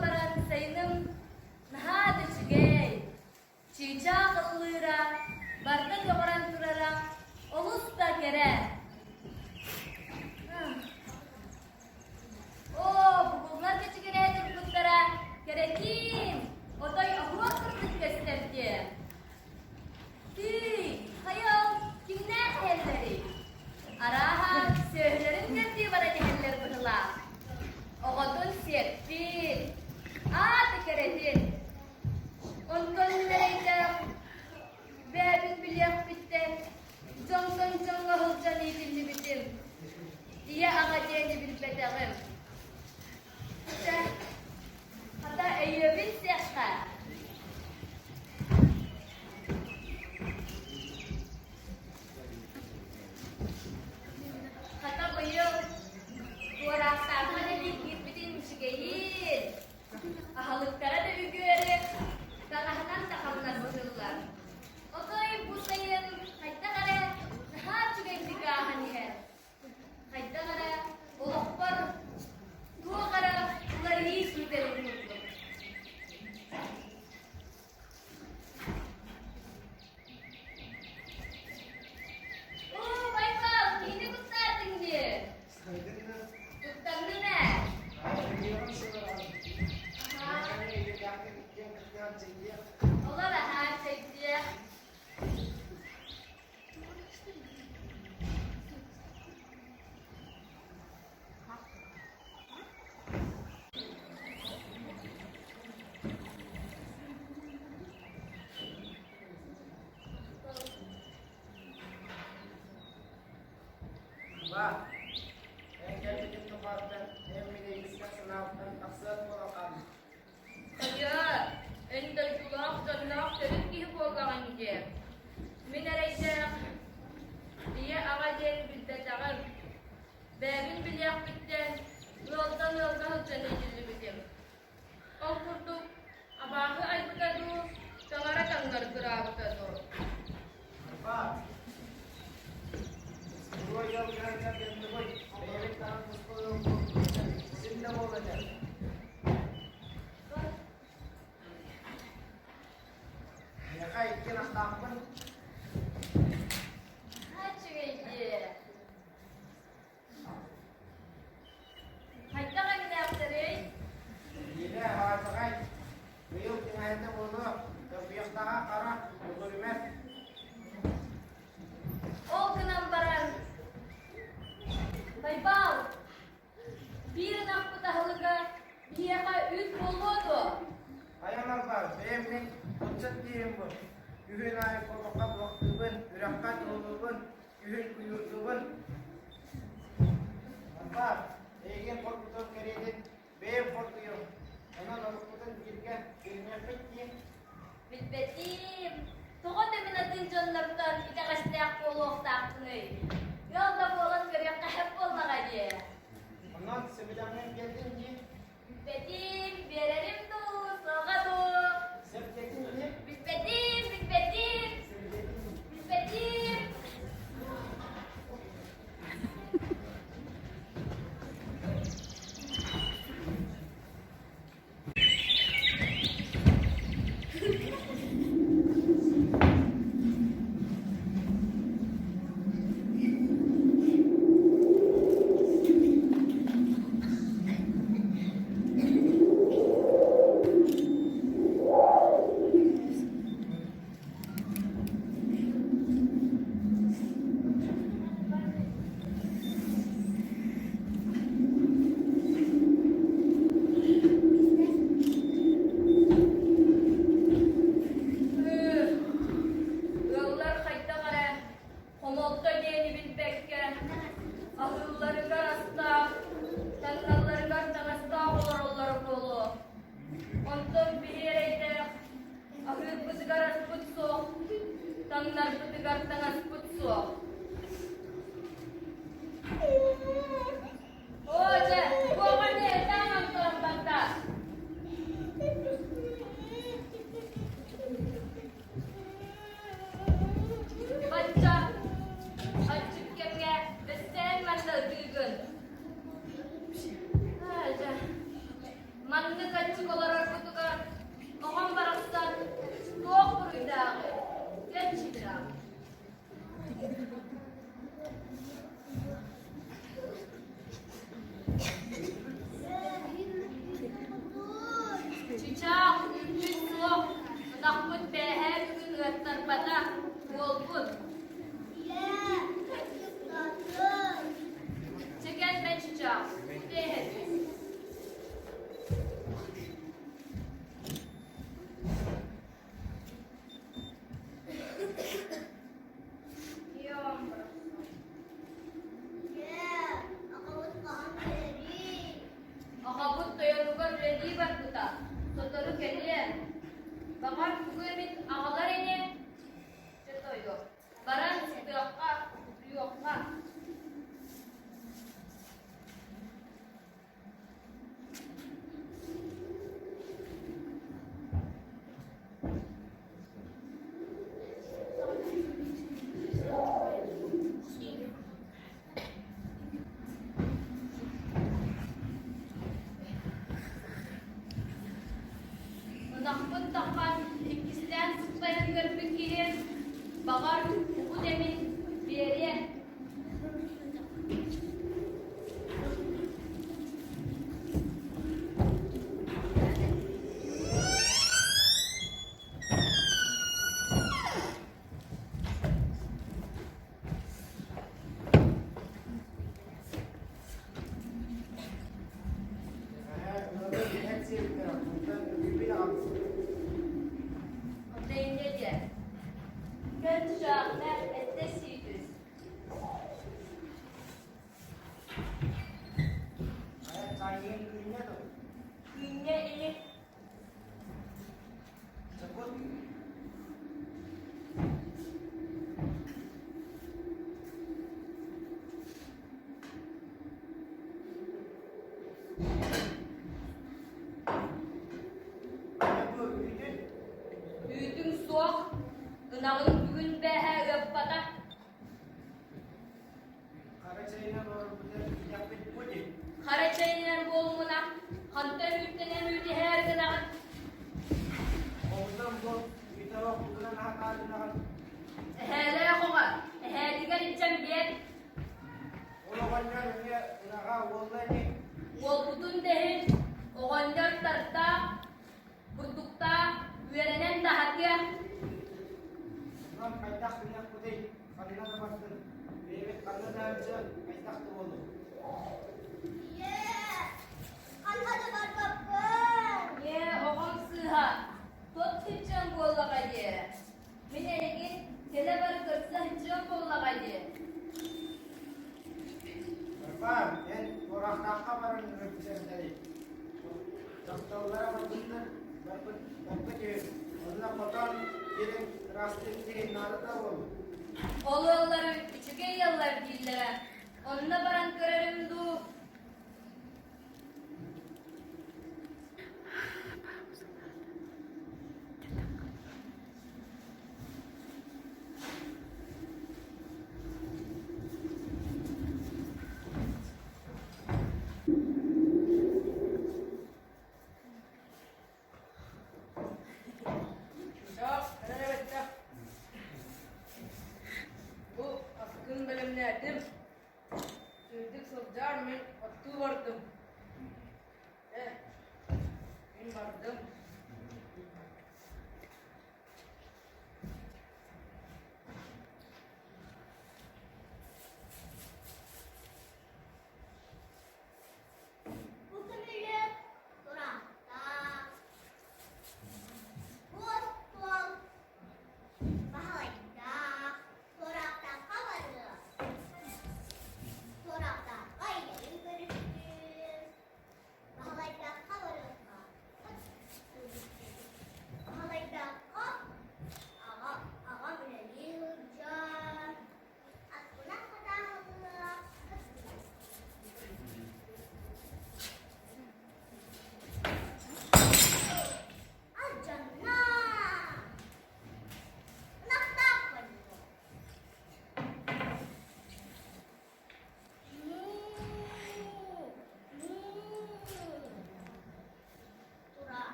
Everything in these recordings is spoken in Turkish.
baran sayınım nahada çigey. Çiğça kıllıra, barda yoğuran turara, olus da kere. Bu bunlar keçigine turgutlara, kerekin. Otoy ahuak kırdık gösterdi. Hayal, kimler helleri? Araha, söhlerin geldiği bana ceheller bırıla. Oğudun serpil. Tekeretin. Ondan bileydim. Bebin bilyak bitti. Jonson jonga hılcan idilli bitim. Diye ağacını bilbedeğim. Hatta eyyubin sekha. Hatta bu yıl dua samana dikit bitin müşgeyin. Ahalıklara da ügüyerek kalahanan takamlar bulurlar. Otoy bu sayın hatta kare naha çüge zikahan her. Hatta kare olakbar dua kare bunları hiç mütelim mutlu. Baiklah, ini kutsatin dia. Kutsatin ne? Allah rahat çekti. Bah, geldik tempattan emniyet sınavdan aksat mulakan. Hayır, ender julak danlak dedik ki boğan diye. Minereyse diye ağacını bildireceğim. Bebin bilyak bitti. Yoldan hızcan edildi bitim. Okurduk, abahı aybıtadı, tanara tangar kırabıtadı. Bah, bu yol geldik boy. Beylik tanım muskulu. Şimdi olacak. Ya kay kira takman. Çügeydi. Hatta kan ne yaptırın? Yine hava sakay. Buyur tinayete bunu. Kebiyak daha kara. Bugülmet. O kınam baran. Baybal. Bir nakpı tahalıga bir yaka üt bulmadı. Ayalar var. Benim uçak diyeyim bu. Yühün ayı korbakat vaktubun. Ürakat olubun. Yühün kuyurdubun. Var. Egen korkutur keredin. Benim korkuyor. Ona korkutur girgen. Girmefet diyeyim. Bitbetim. Toko temin atin jonlardan kita kastayak polok takni. Yolda polok kaya kahep polna kaya. Ondan sebidangın geldin diye. Bitbetim, biarelim tu, soka tu. Sep geldin diye. Bitbetim, bitbetim, bitbetim. Yollar kayda kare, komodda diyeni bilbekke, ahılların arasında, tanrıların arasında olur kolu. Ondan bir yereyde, ahıl bıdıgar putsu, tanrılar bıdıgar tangas putsu. Oje, bu ne? Tamam tamam banta. Baca, açık kemge, desen mandal bilgün. Aja, mandı kaç küçük olarak kutuğa. Oğan baraksan, soğuk buruydağı. Geçidir abi. Çiçak, ülkü, soğuk. Nakbut beher gün ötler bana. Yolbun. Çekelme çiçak. Beher. Akabut toyolugar ready barbuta. Sotoru keliye. Bakar bugün ağlar ini. Çetoyo. Baran sütürakka. Yokka. Nakpun takkan ikisinden sıklayan görpekinin bakar bu demin bir yere. Deyince Göl çağına ette siydüz. Günye ilik. Büyüdün soğuk. Inağın bugün behe öppata. Karaçayınan bolmuna. Hantar ülkenen ülke her gınağın. Hele koğa. Hele içen bir. Wol butun dehin. Oğanlar tarta. Burdukta. Üyelenen dahatya. Ye oğan sıha. Tot hiçcan bollagayı. Minegin tele bar kırsa hiçcan bollagayı. Oğulları küçük yıllar dillere. Onunla baran görerim du. Bu askın bölümlerdim. Sürdük sokcar men attu vardım. Ben vardım.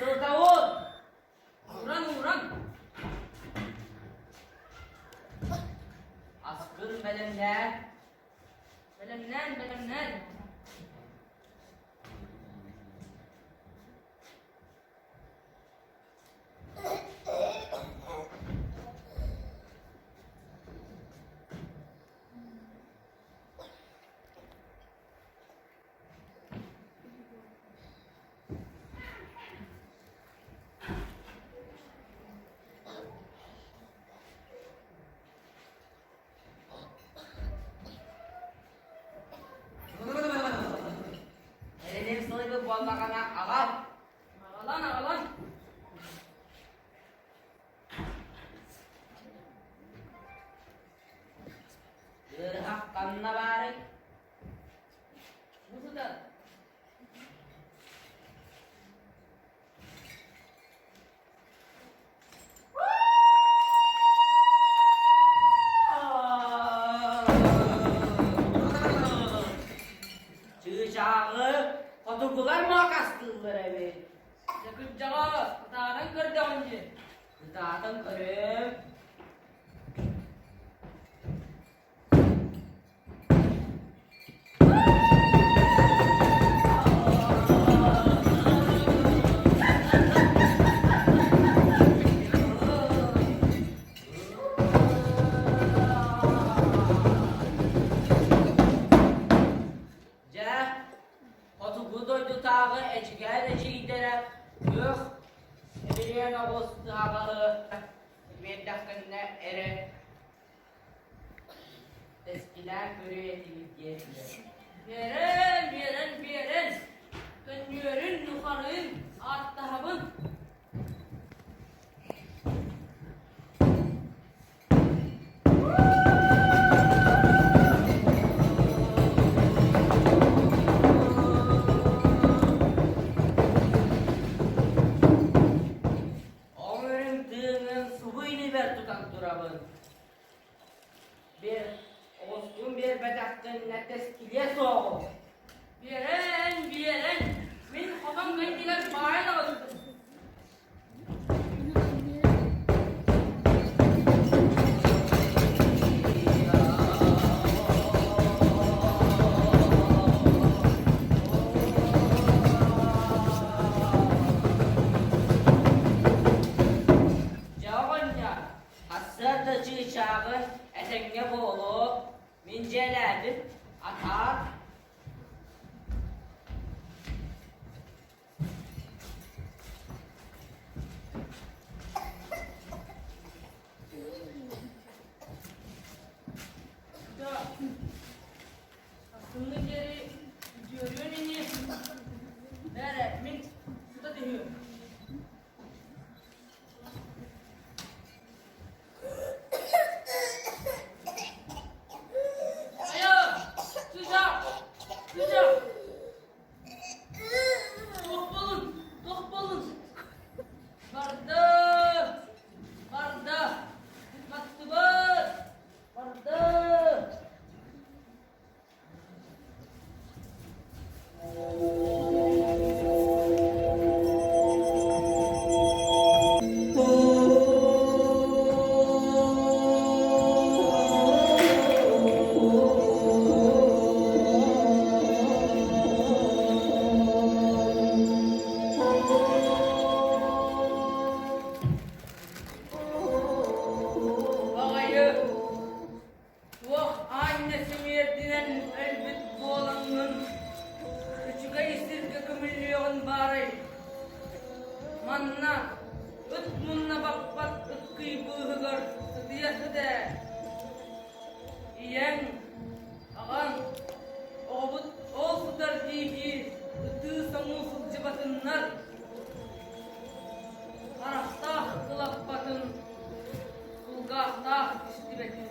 Davut. Uğran. Askın belemler. Belemler. Elim sılıbı bollakana ağam. Ağalan. Irhak kanına bari. Bu da. Çığçağı oturdular mı kastılır evi? Yakıncağı kıtağdan kırdı önce. Kıtağdan kırıp yok. Ebiliyen abostu ağalı. Bir dakikada ere. Eskiler hürriyetimiz yetmiyor. Biren. Dönüyorun, yukarın, alt tahabın. Bir olsun bir bedakten netes kiliye soğuk. Biren. Min kafam kendiler bağıyla oturdum. Çağın etenge boğulu, mincelerdir, atar. Aslında geri görüyor nini? Nere? Min, şurada diyor. Manna, utmunna bakbat utkıy buğugar, diyası de. İyen, ağan, oğbut, oğutar diygi, ıtı samusuk cibatınlar. Arahtah kılap batın, sulgahtah istibetin.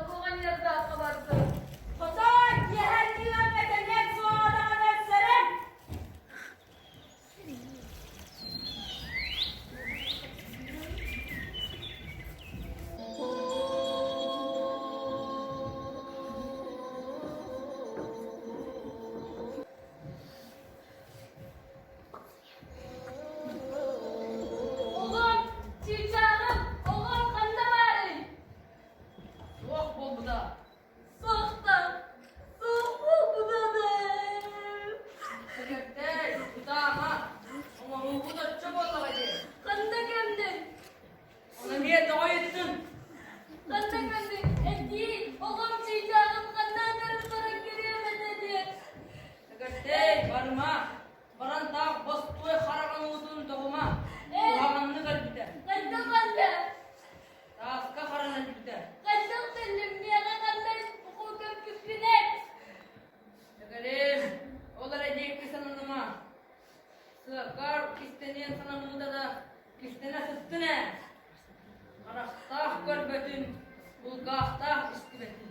Okuğun yazda kabardı. Hasan, yehenli ömreden soğanı etseren. Oğlum, çiçeğim, oğlum kanda bari. Soğuk bol bu da. Soğukta, soğuk bu da be. Sekreter, tutama. Ama ruhu da çok olmadı. Kanda gömdüm, Ona niye dua ettin? kanda gömdüm. Değil, oğlum çiçeğim kandan karışarak giremedi. Sekreter, varma. Varan dağ bastığı harakan uzun doğuma. Duhamanını kalbide. Kanda kanda. Dağıska harakan kalbide. Kanda selim, niye kanda bu köpüksüne? Sekreter, olar edecek sananıma. Sıkar isteneyen sananımda da istene süttüne. Araktah görbetin, bulgahtah istibetin.